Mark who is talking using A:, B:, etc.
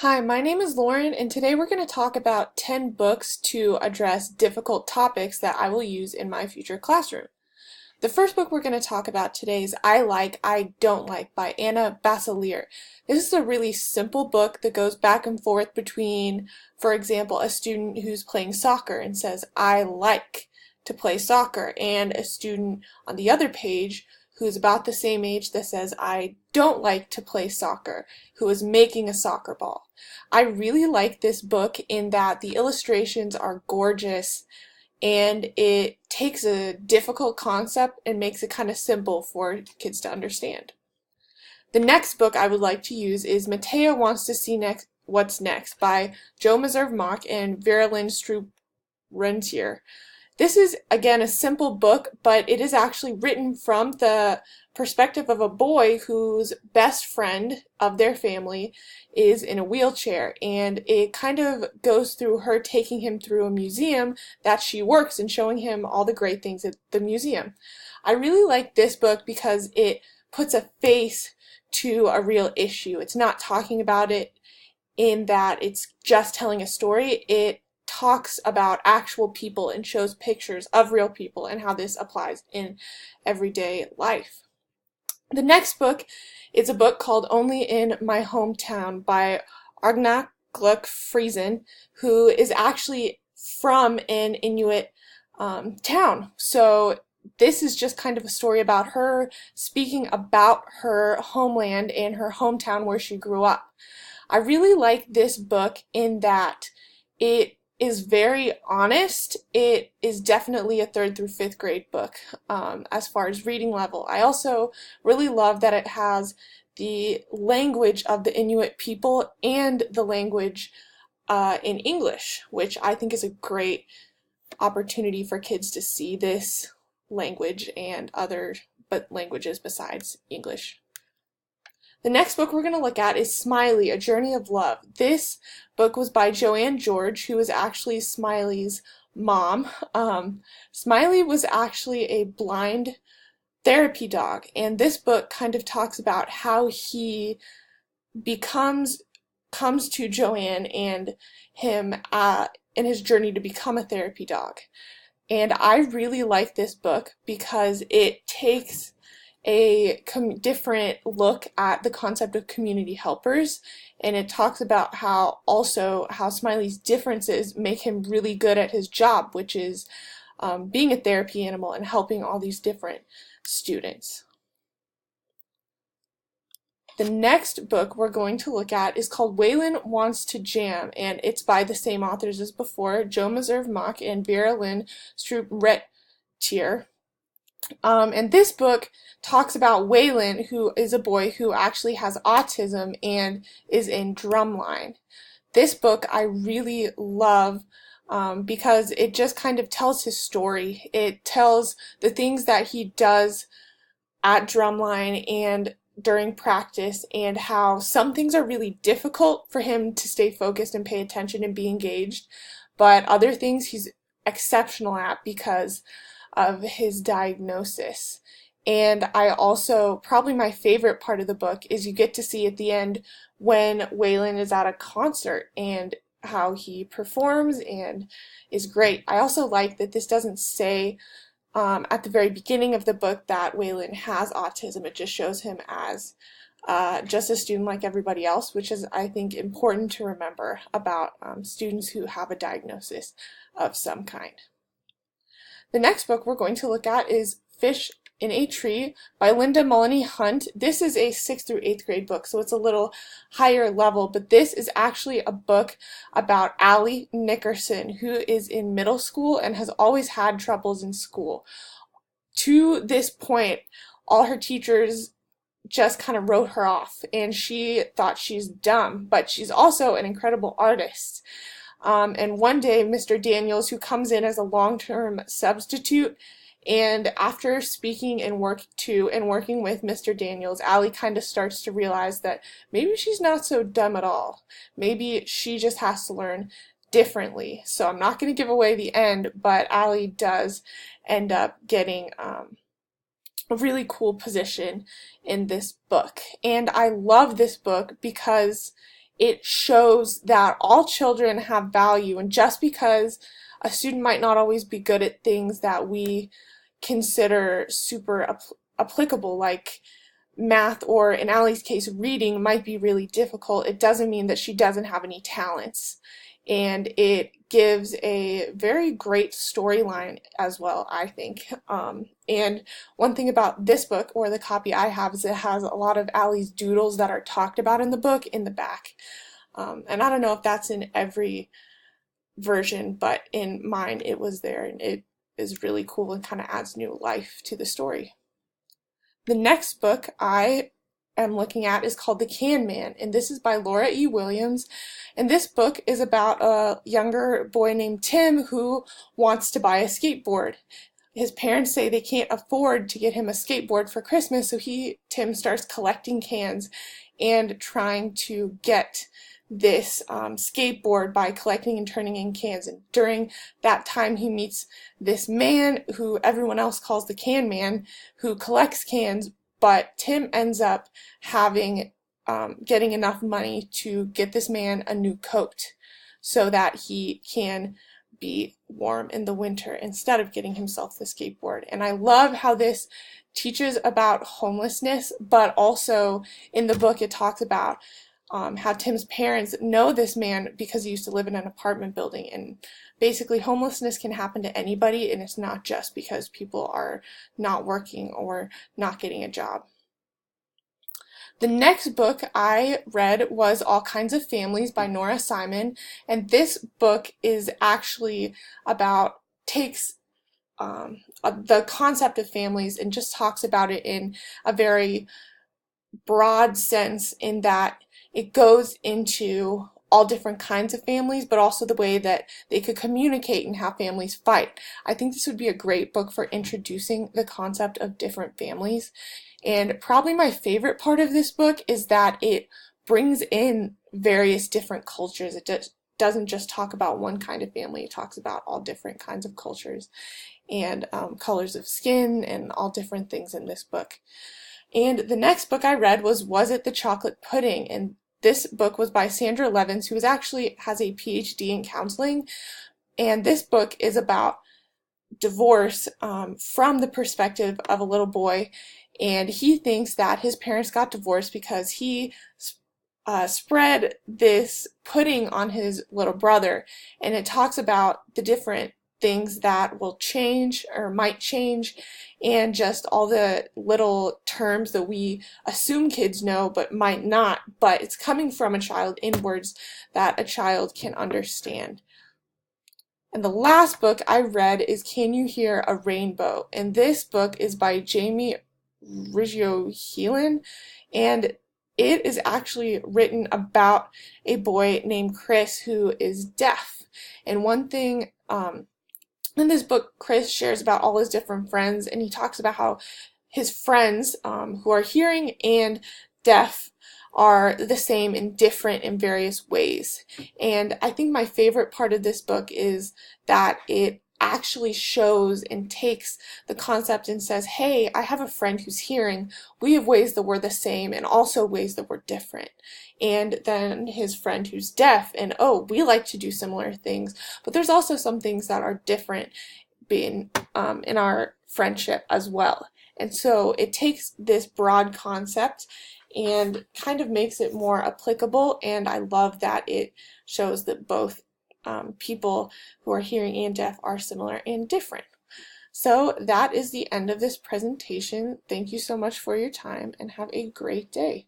A: Hi, my name is Lauren, and today we're going to talk about 10 books to address difficult topics that I will use in my future classroom. The first book we're going to talk about today is I Like, I Don't Like by Anna Basilier. This is a really simple book that goes back and forth between, for example, a student who's playing soccer and says, I like to play soccer, and a student on the other page who's about the same age that says, I don't like to play soccer, who is making a soccer ball. I really like this book in that the illustrations are gorgeous and it takes a difficult concept and makes it kind of simple for kids to understand. The next book I would like to use is Mateo Wants to See What's Next by Jo Meserve-Mock and Vera Lynn Rentier. This is, again, a simple book, but it is actually written from the perspective of a boy whose best friend of their family is in a wheelchair, and it kind of goes through her taking him through a museum that she works and showing him all the great things at the museum. I really like this book because it puts a face to a real issue. It's not talking about it in that it's just telling a story. It talks about actual people and shows pictures of real people and how this applies in everyday life. The next book is a book called Only in My Hometown by Agna Gluck Friesen, who is actually from an Inuit town. So this is just kind of a story about her speaking about her homeland and her hometown where she grew up. I really like this book in that it is very honest. It is definitely a 3rd through 5th grade book as far as reading level. I also really love that it has the language of the Inuit people and the language in English, which I think is a great opportunity for kids to see this language and other languages besides English. The next book we're going to look at is Smiley, A Journey of Love. This book was by Joanne George, who is actually Smiley's mom. Smiley was actually a blind therapy dog, and this book kind of talks about how he comes to Joanne and him in his journey to become a therapy dog. And I really like this book because it takes a different look at the concept of community helpers, and it talks about how Smiley's differences make him really good at his job, which is being a therapy animal and helping all these different students. The next book we're going to look at is called Waylon Wants to Jam, and it's by the same authors as before, Jo Meserve-Mock and Vera Lynn Rentier. And this book talks about Waylon, who is a boy who actually has autism and is in drumline. This book I really love because it just kind of tells his story. It tells the things that he does at drumline and during practice, and how some things are really difficult for him to stay focused and pay attention and be engaged, but other things he's exceptional at because of his diagnosis. And I also, probably my favorite part of the book is you get to see at the end when Waylon is at a concert and how he performs and is great. I also like that this doesn't say at the very beginning of the book that Waylon has autism. It just shows him as just a student like everybody else, which is, I think, important to remember about students who have a diagnosis of some kind. The next book we're going to look at is Fish in a Tree by Linda Mullany Hunt. This is a 6th through 8th grade book, so it's a little higher level, but this is actually a book about Allie Nickerson, who is in middle school and has always had troubles in school. To this point, all her teachers just kind of wrote her off, and she thought she's dumb, but she's also an incredible artist. And one day, Mr. Daniels, who comes in as a long-term substitute, and after speaking and working with Mr. Daniels, Allie kind of starts to realize that maybe she's not so dumb at all. Maybe she just has to learn differently. So I'm not going to give away the end, but Allie does end up getting a really cool position in this book. And I love this book because it shows that all children have value, and just because a student might not always be good at things that we consider super applicable, like math, or in Allie's case reading might be really difficult, it doesn't mean that she doesn't have any talents. And it gives a very great storyline as well, I think. And one thing about this book, or the copy I have, is it has a lot of Allie's doodles that are talked about in the book in the back. And I don't know if that's in every version, but in mine it was there, and it is really cool and kind of adds new life to the story. The next book I am looking at is called The Can Man, and this is by Laura E. Williams. And this book is about a younger boy named Tim who wants to buy a skateboard. His parents say they can't afford to get him a skateboard for Christmas, so Tim starts collecting cans and trying to get this skateboard by collecting and turning in cans. And during that time he meets this man who everyone else calls the Can Man, who collects cans, but Tim ends up getting enough money to get this man a new coat so that he can be warm in the winter instead of getting himself the skateboard. And I love how this teaches about homelessness, but also in the book it talks about how Tim's parents know this man because he used to live in an apartment building, and basically homelessness can happen to anybody, and it's not just because people are not working or not getting a job. The next book I read was All Kinds of Families by Nora Simon, and this book is actually takes the concept of families and just talks about it in a very broad sense, in that it goes into all different kinds of families, but also the way that they could communicate and how families fight. I think this would be a great book for introducing the concept of different families. And probably my favorite part of this book is that it brings in various different cultures. It doesn't just talk about one kind of family, it talks about all different kinds of cultures and colors of skin and all different things in this book. And the next book I read was It the Chocolate Pudding? And this book was by Sandra Levins, who has a PhD in counseling. And this book is about divorce from the perspective of a little boy. And he thinks that his parents got divorced because he spread this pudding on his little brother. And it talks about the different things that will change or might change, and just all the little terms that we assume kids know but might not, but it's coming from a child in words that a child can understand. And the last book I read is Can You Hear a Rainbow? And this book is by Jamie Riggio-Heelan, and it is actually written about a boy named Chris who is deaf. And one thing in this book, Chris shares about all his different friends, and he talks about how his friends who are hearing and deaf are the same and different in various ways. And I think my favorite part of this book is that it actually shows and takes the concept and says, hey, I have a friend who's hearing. We have ways that we're the same and also ways that we're different. And then his friend who's deaf, and oh, we like to do similar things, but there's also some things that are different in our friendship as well. And so it takes this broad concept and kind of makes it more applicable, and I love that it shows that both people who are hearing and deaf are similar and different. So that is the end of this presentation. Thank you so much for your time, and have a great day.